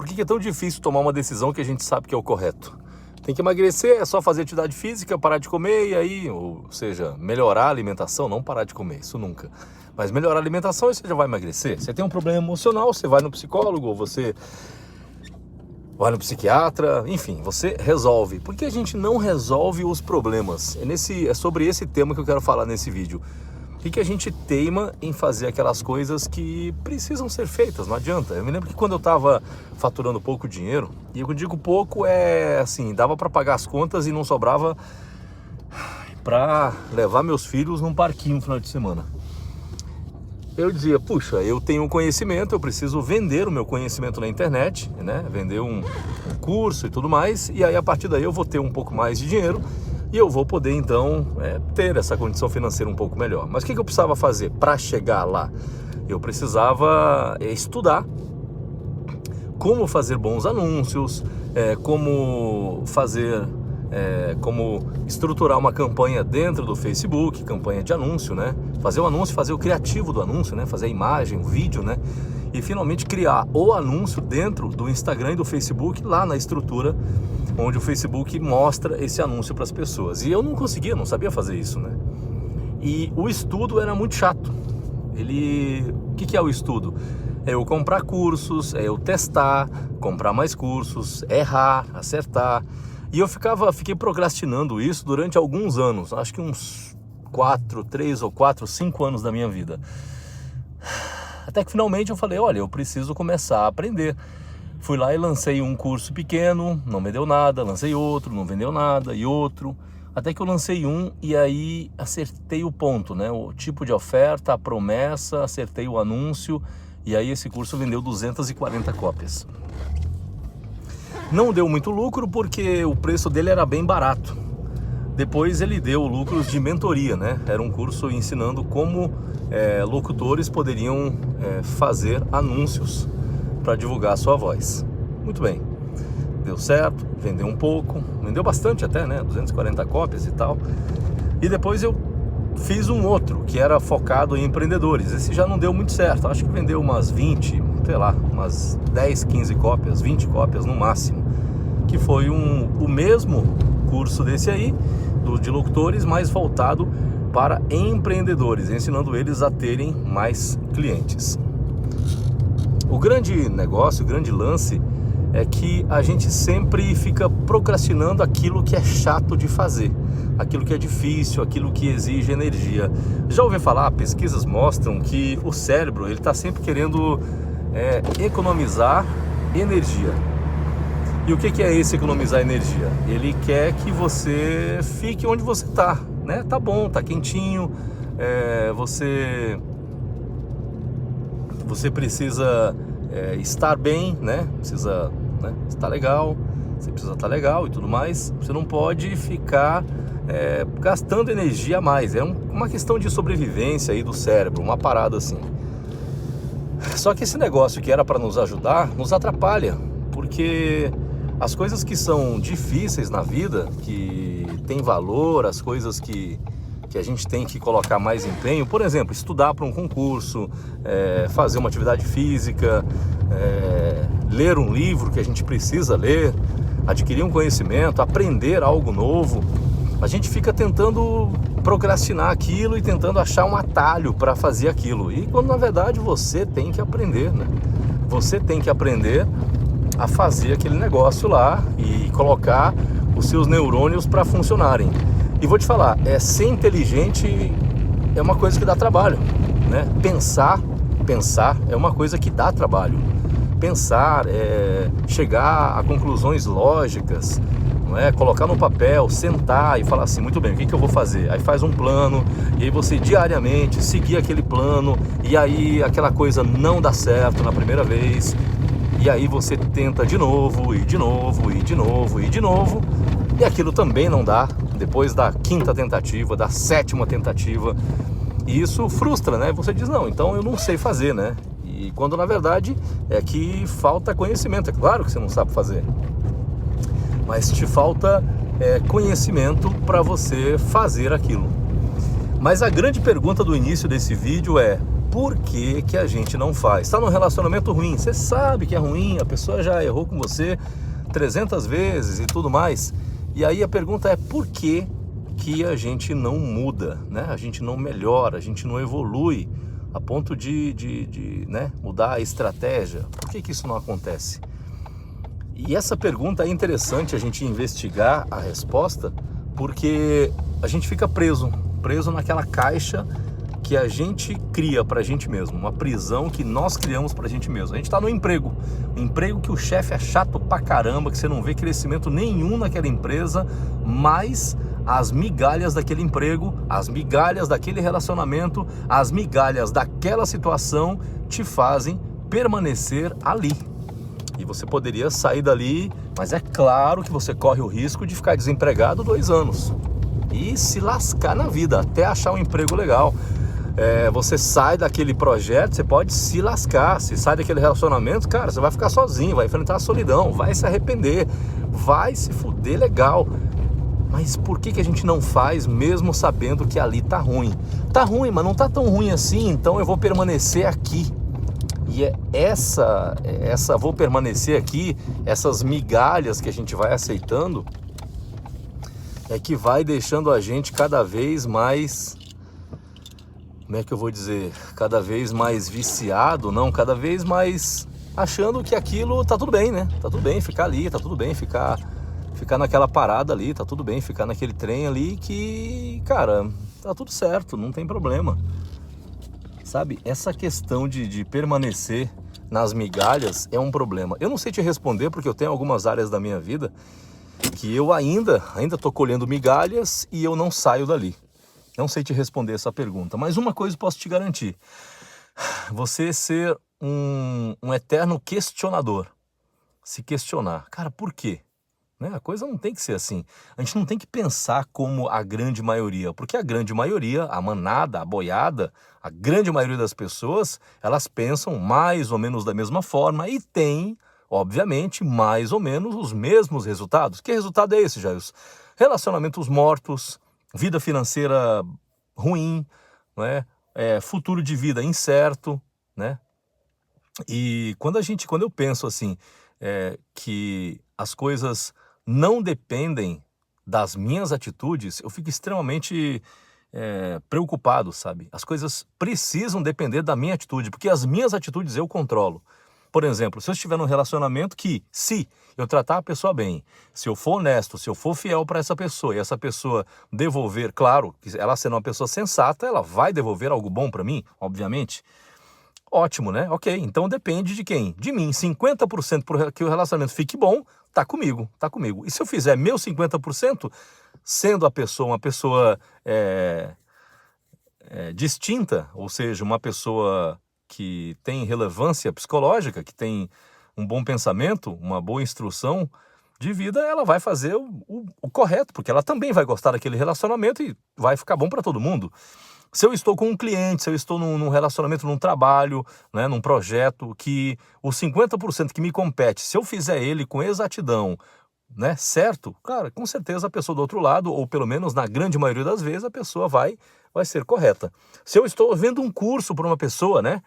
Por que é tão difícil tomar uma decisão que a gente sabe que é o correto? Tem que emagrecer, é só fazer atividade física, parar de comer e aí, ou seja, melhorar a alimentação, não parar de comer, isso nunca. Mas melhorar a alimentação e você já vai emagrecer. Você tem um problema emocional, você vai no psicólogo, ou você vai no psiquiatra, enfim, você resolve. Por que a gente não resolve os problemas? É sobre esse tema que eu quero falar nesse vídeo. Por que a gente teima em fazer aquelas coisas que precisam ser feitas? Não adianta. Eu me lembro que quando eu estava faturando pouco dinheiro, e eu digo pouco é assim, dava para pagar as contas e não sobrava para levar meus filhos num parquinho no final de semana. Eu dizia, puxa, eu tenho um conhecimento, eu preciso vender o meu conhecimento na internet, né? Vender um curso e tudo mais, e aí a partir daí eu vou ter um pouco mais de dinheiro e eu vou poder então ter essa condição financeira um pouco melhor. Mas o que eu precisava fazer para chegar lá? Eu precisava estudar como fazer bons anúncios, como estruturar uma campanha dentro do Facebook, campanha de anúncio, né? Fazer o anúncio, fazer o criativo do anúncio, né? Fazer a imagem, o vídeo, né? E finalmente criar o anúncio dentro do Instagram e do Facebook, lá na estrutura onde o Facebook mostra esse anúncio para as pessoas. E eu não conseguia, não sabia fazer isso, né? E o estudo era muito chato. O que é o estudo? É eu comprar cursos, é eu testar, comprar mais cursos, errar, acertar. E eu fiquei procrastinando isso durante alguns anos, acho que uns 3 ou 4, 5 anos da minha vida. Até que finalmente eu falei, olha, eu preciso começar a aprender. Fui lá e lancei um curso pequeno, não me deu nada, lancei outro, não vendeu nada, e outro. Até que eu lancei um e aí acertei o ponto, né? O tipo de oferta, a promessa, acertei o anúncio, e aí esse curso vendeu 240 cópias. Não deu muito lucro porque o preço dele era bem barato. Depois ele deu lucros de mentoria, né? Era um curso ensinando como locutores poderiam fazer anúncios para divulgar a sua voz. Muito bem, deu certo, vendeu um pouco, vendeu bastante até, né? 240 cópias e tal. E depois eu fiz um outro que era focado em empreendedores. Esse já não deu muito certo, acho que vendeu umas 20, sei lá, umas 10, 15 cópias, 20 cópias no máximo. Que foi o mesmo curso desse aí, de locutores, mais voltado para empreendedores, ensinando eles a terem mais clientes. O grande negócio, o grande lance é que a gente sempre fica procrastinando aquilo que é chato de fazer, aquilo que é difícil, aquilo que exige energia. Já ouvi falar, pesquisas mostram que o cérebro ele está sempre querendo economizar energia. E o que é esse economizar energia? Ele quer que você fique onde você está, né? Tá bom, tá quentinho, você precisa estar bem, né? Precisa estar legal, você precisa estar legal e tudo mais. Você não pode ficar gastando energia a mais. É uma questão de sobrevivência aí do cérebro, uma parada assim. Só que esse negócio que era para nos ajudar, nos atrapalha, porque as coisas que são difíceis na vida, que tem valor, as coisas que a gente tem que colocar mais empenho, por exemplo, estudar para um concurso, fazer uma atividade física, ler um livro que a gente precisa ler, adquirir um conhecimento, aprender algo novo, a gente fica tentando procrastinar aquilo e tentando achar um atalho para fazer aquilo, e quando na verdade você tem que aprender, né? Você tem que aprender a fazer aquele negócio lá e colocar os seus neurônios para funcionarem. E vou te falar, ser inteligente é uma coisa que dá trabalho, né? Pensar é uma coisa que dá trabalho. Pensar, chegar a conclusões lógicas, não é? Colocar no papel, sentar e falar assim, muito bem, o que eu vou fazer? Aí faz um plano, e aí você diariamente seguir aquele plano, e aí aquela coisa não dá certo na primeira vez, e aí você tenta de novo, e de novo, e de novo, e de novo, e aquilo também não dá, depois da 5ª tentativa, da 7ª tentativa, e isso frustra, né? Você diz, não, então eu não sei fazer, né? E quando na verdade é que falta conhecimento. É claro que você não sabe fazer, mas te falta conhecimento para você fazer aquilo. Mas a grande pergunta do início desse vídeo é: por que que a gente não faz? Está num relacionamento ruim, você sabe que é ruim, a pessoa já errou com você 300 vezes e tudo mais. E aí a pergunta é por que que a gente não muda, né? A gente não melhora, a gente não evolui a ponto de né, mudar a estratégia. Por que que isso não acontece? E essa pergunta é interessante a gente investigar a resposta, porque a gente fica preso naquela caixa que a gente cria pra gente mesmo, uma prisão que nós criamos pra gente mesmo. A gente tá no emprego, um emprego que o chefe é chato pra caramba, que você não vê crescimento nenhum naquela empresa, mas as migalhas daquele emprego, as migalhas daquele relacionamento, as migalhas daquela situação te fazem permanecer ali. E você poderia sair dali, mas é claro que você corre o risco de ficar desempregado 2 anos e se lascar na vida até achar um emprego legal. Você sai daquele projeto, você pode se lascar. Se sai daquele relacionamento, cara, você vai ficar sozinho, vai enfrentar a solidão, vai se arrepender, vai se fuder legal. Mas por que que a gente não faz mesmo sabendo que ali tá ruim? Tá ruim, mas não tá tão ruim assim, então eu vou permanecer aqui. E é essa vou permanecer aqui, essas migalhas que a gente vai aceitando, é que vai deixando a gente cada vez mais, como é que eu vou dizer, cada vez mais viciado, não, cada vez mais achando que aquilo tá tudo bem, né? Tá tudo bem ficar ali, tá tudo bem ficar naquela parada ali, tá tudo bem ficar naquele trem ali que, cara, tá tudo certo, não tem problema. Sabe, essa questão de permanecer nas migalhas é um problema. Eu não sei te responder porque eu tenho algumas áreas da minha vida que eu ainda tô colhendo migalhas e eu não saio dali. Não sei te responder essa pergunta, mas uma coisa eu posso te garantir. Você ser um eterno questionador. Se questionar. Cara, por quê? Né? A coisa não tem que ser assim. A gente não tem que pensar como a grande maioria, porque a grande maioria, a manada, a boiada, a grande maioria das pessoas, elas pensam mais ou menos da mesma forma e tem, obviamente, mais ou menos os mesmos resultados. Que resultado é esse, Jailson? Relacionamentos mortos, vida financeira ruim, né? Futuro de vida incerto, né? E quando eu penso assim, que as coisas não dependem das minhas atitudes, eu fico extremamente preocupado, sabe? As coisas precisam depender da minha atitude, porque as minhas atitudes eu controlo. Por exemplo, se eu estiver num relacionamento que, se eu tratar a pessoa bem, se eu for honesto, se eu for fiel para essa pessoa e essa pessoa devolver, claro, ela sendo uma pessoa sensata, ela vai devolver algo bom para mim, obviamente. Ótimo, né? Ok, então depende de quem? De mim. 50% para que o relacionamento fique bom, tá comigo. E se eu fizer meu 50%, sendo a pessoa uma pessoa distinta, ou seja, uma pessoa que tem relevância psicológica, que tem um bom pensamento, uma boa instrução de vida, ela vai fazer o correto, porque ela também vai gostar daquele relacionamento e vai ficar bom para todo mundo. Se eu estou com um cliente, se eu estou num relacionamento, num trabalho, né, num projeto, que os 50% que me compete, se eu fizer ele com exatidão, né, certo, cara, com certeza a pessoa do outro lado, ou pelo menos na grande maioria das vezes, a pessoa vai ser correta. Se eu estou vendo um curso para uma pessoa, né,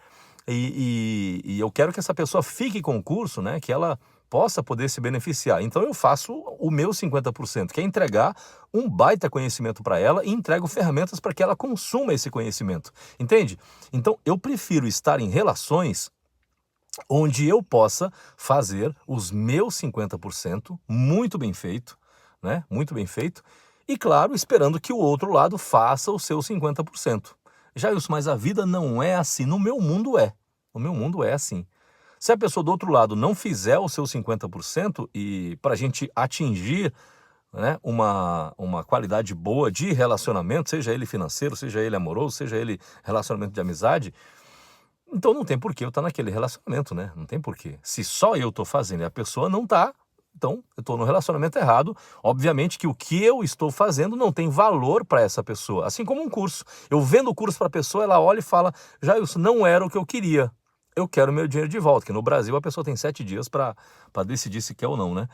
e eu quero que essa pessoa fique com o curso, né, que ela possa poder se beneficiar. Então eu faço o meu 50%, que é entregar um baita conhecimento para ela e entrego ferramentas para que ela consuma esse conhecimento. Entende? Então eu prefiro estar em relações onde eu possa fazer os meus 50% muito bem feito, né? Muito bem feito. E claro, esperando que o outro lado faça o seu 50%. Jailson, mas a vida não é assim. No meu mundo é. No meu mundo é assim. Se a pessoa do outro lado não fizer o seu 50% e para a gente atingir, né, uma qualidade boa de relacionamento, seja ele financeiro, seja ele amoroso, seja ele relacionamento de amizade, então não tem porquê eu estar naquele relacionamento, né? Não tem porquê. Se só eu estou fazendo e a pessoa não está, então eu estou no relacionamento errado. Obviamente que o que eu estou fazendo não tem valor para essa pessoa. Assim como um curso. Eu vendo o curso para a pessoa, ela olha e fala, Jailson, não era o que eu queria. Eu quero meu dinheiro de volta, que no Brasil a pessoa tem 7 dias para decidir se quer ou não, né?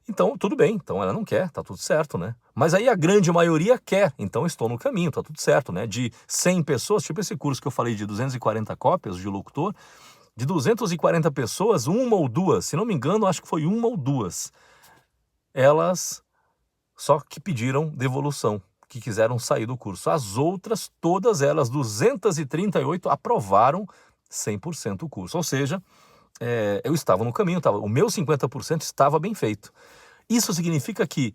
Então, tudo bem, então ela não quer, tá tudo certo, né? Mas aí a grande maioria quer, então estou no caminho, tá tudo certo, né? De 100 pessoas, tipo esse curso que eu falei de 240 cópias de locutor, de 240 pessoas, uma ou duas, se não me engano, acho que foi uma ou duas, elas só que pediram devolução, que quiseram sair do curso. As outras, todas elas, 238, aprovaram 100% o curso. Ou seja, eu estava no caminho, o meu 50% estava bem feito. Isso significa que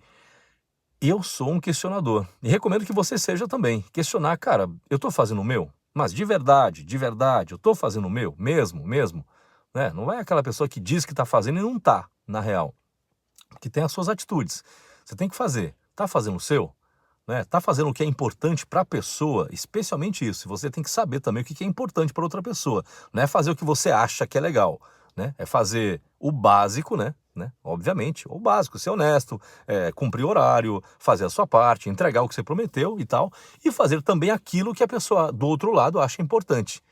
eu sou um questionador. E recomendo que você seja também. Questionar, cara, eu estou fazendo o meu? Mas de verdade, eu estou fazendo o meu? Mesmo? Né? Não é aquela pessoa que diz que está fazendo e não está, na real. Que tem as suas atitudes. Você tem que fazer. Está fazendo o seu? Né? Tá fazendo o que é importante para a pessoa, especialmente isso. Você tem que saber também o que é importante para outra pessoa. Não é fazer o que você acha que é legal, né? É fazer o básico, né? Obviamente, o básico, ser honesto, cumprir horário, fazer a sua parte, entregar o que você prometeu e tal, e fazer também aquilo que a pessoa do outro lado acha importante.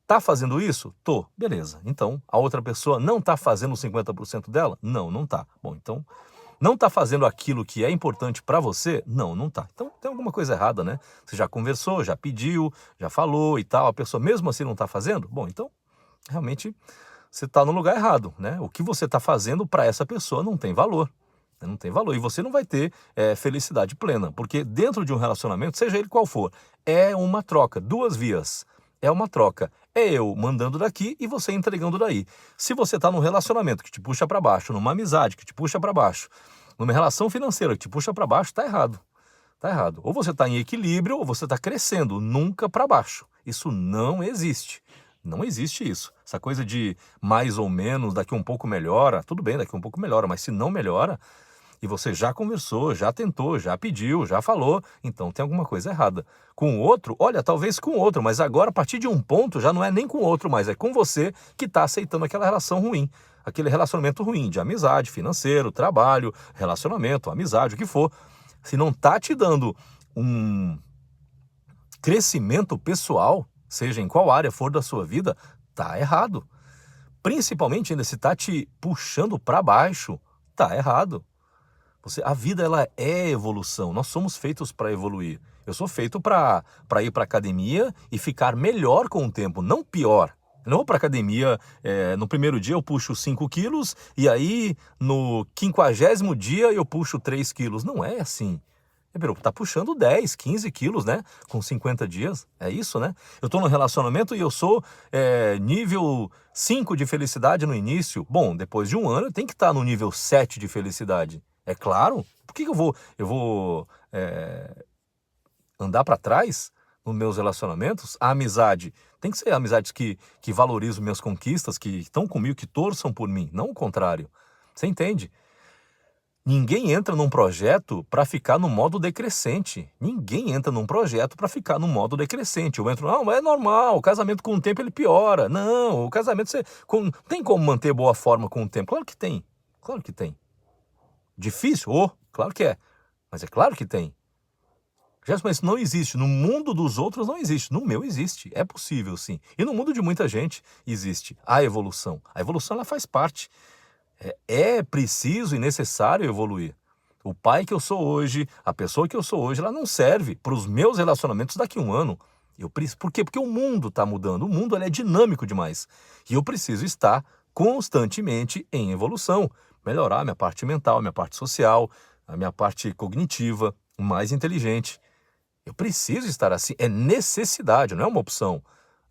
Tá fazendo isso? Tô. Beleza. Então, a outra pessoa não tá fazendo os 50% dela? Não, não tá. Bom, então, não tá fazendo aquilo que é importante para você? Não, não tá. Então, tem alguma coisa errada, né? Você já conversou, já pediu, já falou e tal, a pessoa mesmo assim não tá fazendo? Bom, então, realmente, você tá no lugar errado, né? O que você tá fazendo para essa pessoa não tem valor. Não tem valor. E você não vai ter felicidade plena. Porque dentro de um relacionamento, seja ele qual for, é uma troca, duas vias. É uma troca. É eu mandando daqui e você entregando daí. Se você está num relacionamento que te puxa para baixo, numa amizade que te puxa para baixo, numa relação financeira que te puxa para baixo, tá errado. Tá errado. Ou você está em equilíbrio ou você está crescendo, nunca para baixo. Isso não existe. Não existe isso. Essa coisa de mais ou menos, daqui um pouco melhora, tudo bem, daqui um pouco melhora, mas se não melhora, e você já conversou, já tentou, já pediu, já falou, então tem alguma coisa errada. Com o outro, olha, talvez com o outro, mas agora a partir de um ponto já não é nem com o outro mais, é com você que está aceitando aquela relação ruim, aquele relacionamento ruim de amizade, financeiro, trabalho, relacionamento, amizade, o que for. Se não está te dando um crescimento pessoal, seja em qual área for da sua vida, tá errado. Principalmente ainda se está te puxando para baixo, tá errado. A vida ela é evolução, nós somos feitos para evoluir. Eu sou feito para ir para academia e ficar melhor com o tempo, não pior. Eu não vou para academia, no primeiro dia eu puxo 5 quilos e aí no 50º dia eu puxo 3 quilos. Não é assim. Tá puxando 10, 15 quilos, né? Com 50 dias, é isso, né? Eu tô num relacionamento e eu sou nível 5 de felicidade no início. Bom, depois de um ano eu tenho que estar no nível 7 de felicidade. É claro. Por que eu vou andar para trás nos meus relacionamentos? A amizade tem que ser amizades que valorizam minhas conquistas, que estão comigo, que torçam por mim, não o contrário. Você entende? Ninguém entra num projeto para ficar no modo decrescente. Ninguém entra num projeto para ficar no modo decrescente. Eu entro, não, é normal, o casamento com o tempo ele piora. Não, o casamento tem como manter boa forma com o tempo. Claro que tem, claro que tem. Difícil? Claro que é, mas é claro que tem. Gerson, mas isso não existe. No mundo dos outros não existe. No meu existe. É possível, sim. E no mundo de muita gente existe a evolução. A evolução ela faz parte. É preciso e necessário evoluir. O pai que eu sou hoje, a pessoa que eu sou hoje, ela não serve para os meus relacionamentos daqui a um ano. Por quê? Porque o mundo está mudando. O mundo ele é dinâmico demais. E eu preciso estar constantemente em evolução. Melhorar a minha parte mental, a minha parte social, a minha parte cognitiva, mais inteligente. Eu preciso estar assim. É necessidade, não é uma opção.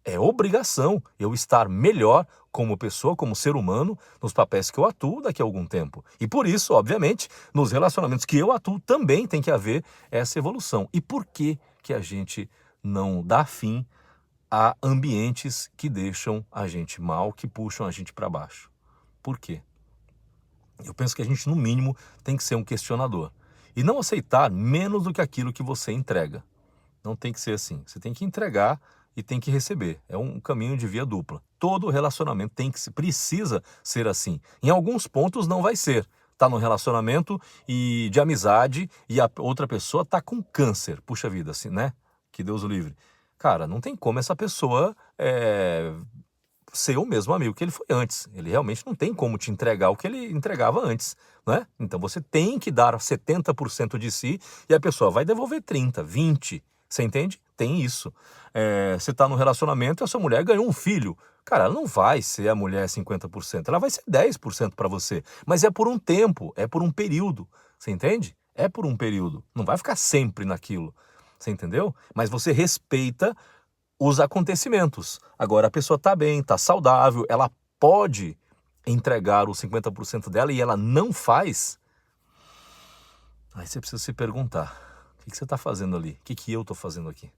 É obrigação eu estar melhor como pessoa, como ser humano, nos papéis que eu atuo daqui a algum tempo. E por isso, obviamente, nos relacionamentos que eu atuo também tem que haver essa evolução. E por que a gente não dá fim a ambientes que deixam a gente mal, que puxam a gente para baixo? Por quê? Eu penso que a gente, no mínimo, tem que ser um questionador. E não aceitar menos do que aquilo que você entrega. Não tem que ser assim. Você tem que entregar e tem que receber. É um caminho de via dupla. Todo relacionamento precisa ser assim. Em alguns pontos não vai ser. Tá num relacionamento e de amizade e a outra pessoa tá com câncer. Puxa vida, assim, né? Que Deus o livre. Cara, não tem como essa pessoa ser o mesmo amigo que ele foi antes. Ele realmente não tem como te entregar o que ele entregava antes, né? Então você tem que dar 70% de si e a pessoa vai devolver 30, 20. Você entende? Tem isso. Você está num relacionamento e a sua mulher ganhou um filho. Cara, ela não vai ser a mulher 50%, ela vai ser 10% para você. Mas é por um tempo, é por um período. Você entende? É por um período. Não vai ficar sempre naquilo. Você entendeu? Mas você respeita os acontecimentos. Agora, a pessoa está bem, está saudável, ela pode entregar os 50% dela e ela não faz. Aí você precisa se perguntar, o que você está fazendo ali? O que eu estou fazendo aqui?